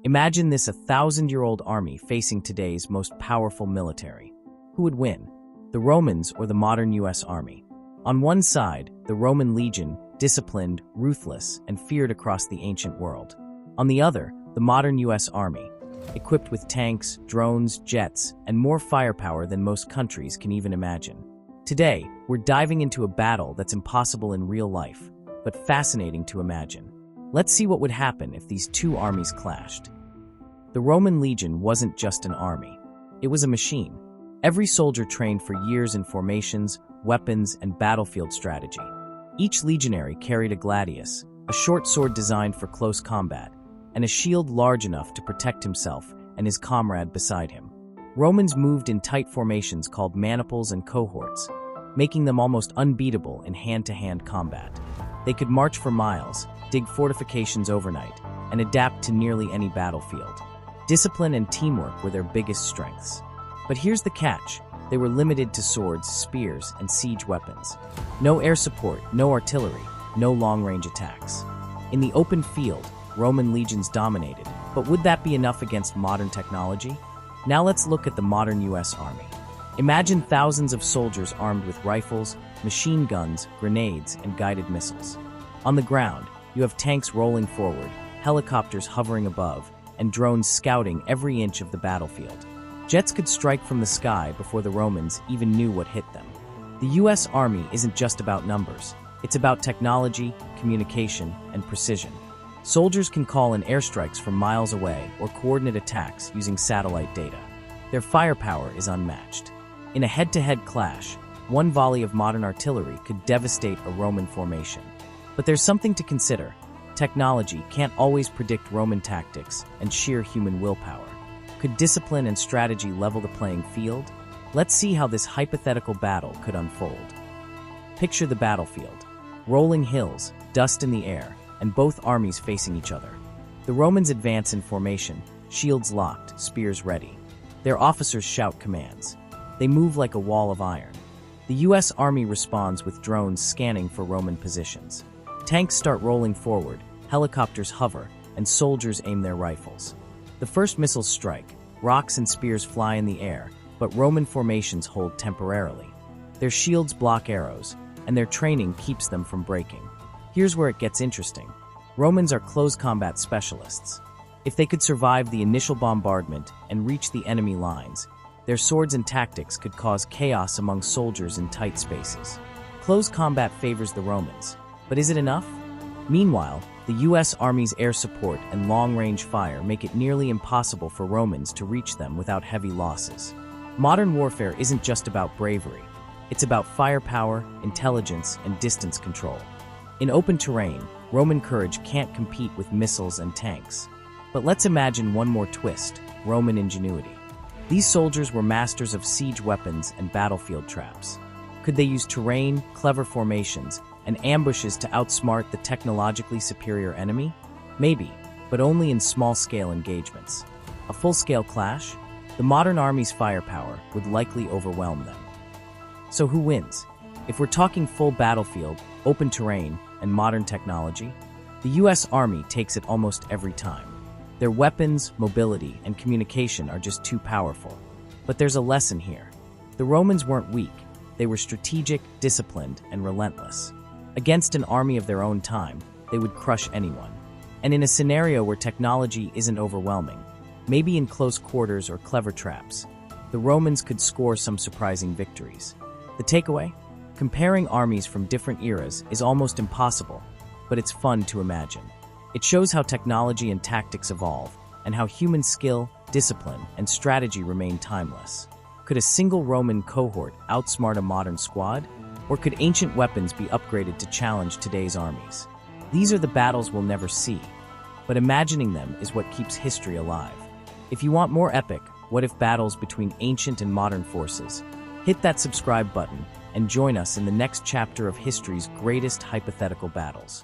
Imagine this 1,000-year-old army facing today's most powerful military. Who would win? The Romans or the modern US Army? On one side, the Roman legion, disciplined, ruthless, and feared across the ancient world. On the other, the modern US Army, equipped with tanks, drones, jets, and more firepower than most countries can even imagine. Today, we're diving into a battle that's impossible in real life, but fascinating to imagine. Let's see what would happen if these two armies clashed. The Roman legion wasn't just an army. It was a machine. Every soldier trained for years in formations, weapons, and battlefield strategy. Each legionary carried a gladius, a short sword designed for close combat, and a shield large enough to protect himself and his comrade beside him. Romans moved in tight formations called maniples and cohorts, making them almost unbeatable in hand-to-hand combat. They could march for miles, dig fortifications overnight, and adapt to nearly any battlefield. Discipline and teamwork were their biggest strengths. But here's the catch. They were limited to swords, spears, and siege weapons. No air support, no artillery, no long-range attacks. In the open field, Roman legions dominated. But would that be enough against modern technology? Now let's look at the modern US Army. Imagine thousands of soldiers armed with rifles, machine guns, grenades, and guided missiles. On the ground, you have tanks rolling forward, helicopters hovering above, and drones scouting every inch of the battlefield. Jets could strike from the sky before the Romans even knew what hit them. The US Army isn't just about numbers. It's about technology, communication, and precision. Soldiers can call in airstrikes from miles away or coordinate attacks using satellite data. Their firepower is unmatched. In a head-to-head clash, one volley of modern artillery could devastate a Roman formation. But there's something to consider. Technology can't always predict Roman tactics and sheer human willpower. Could discipline and strategy level the playing field? Let's see how this hypothetical battle could unfold. Picture the battlefield. Rolling hills, dust in the air, and both armies facing each other. The Romans advance in formation, shields locked, spears ready. Their officers shout commands. They move like a wall of iron. The US Army responds with drones scanning for Roman positions. Tanks start rolling forward, helicopters hover, and soldiers aim their rifles. The first missiles strike, rocks and spears fly in the air, but Roman formations hold temporarily. Their shields block arrows, and their training keeps them from breaking. Here's where it gets interesting. Romans are close combat specialists. If they could survive the initial bombardment and reach the enemy lines, their swords and tactics could cause chaos among soldiers in tight spaces. Close combat favors the Romans, but is it enough? Meanwhile, the US Army's air support and long-range fire make it nearly impossible for Romans to reach them without heavy losses. Modern warfare isn't just about bravery. It's about firepower, intelligence, and distance control. In open terrain, Roman courage can't compete with missiles and tanks. But let's imagine one more twist: Roman ingenuity. These soldiers were masters of siege weapons and battlefield traps. Could they use terrain, clever formations, and ambushes to outsmart the technologically superior enemy? Maybe, but only in small-scale engagements. A full-scale clash? The modern army's firepower would likely overwhelm them. So who wins? If we're talking full battlefield, open terrain, and modern technology, the US Army takes it almost every time. Their weapons, mobility, and communication are just too powerful. But there's a lesson here. The Romans weren't weak. They were strategic, disciplined, and relentless. Against an army of their own time, they would crush anyone. And in a scenario where technology isn't overwhelming, maybe in close quarters or clever traps, the Romans could score some surprising victories. The takeaway? Comparing armies from different eras is almost impossible, but it's fun to imagine. It shows how technology and tactics evolve, and how human skill, discipline, and strategy remain timeless. Could a single Roman cohort outsmart a modern squad? Or could ancient weapons be upgraded to challenge today's armies? These are the battles we'll never see, but imagining them is what keeps history alive. If you want more epic, what-if battles between ancient and modern forces, hit that subscribe button and join us in the next chapter of history's greatest hypothetical battles.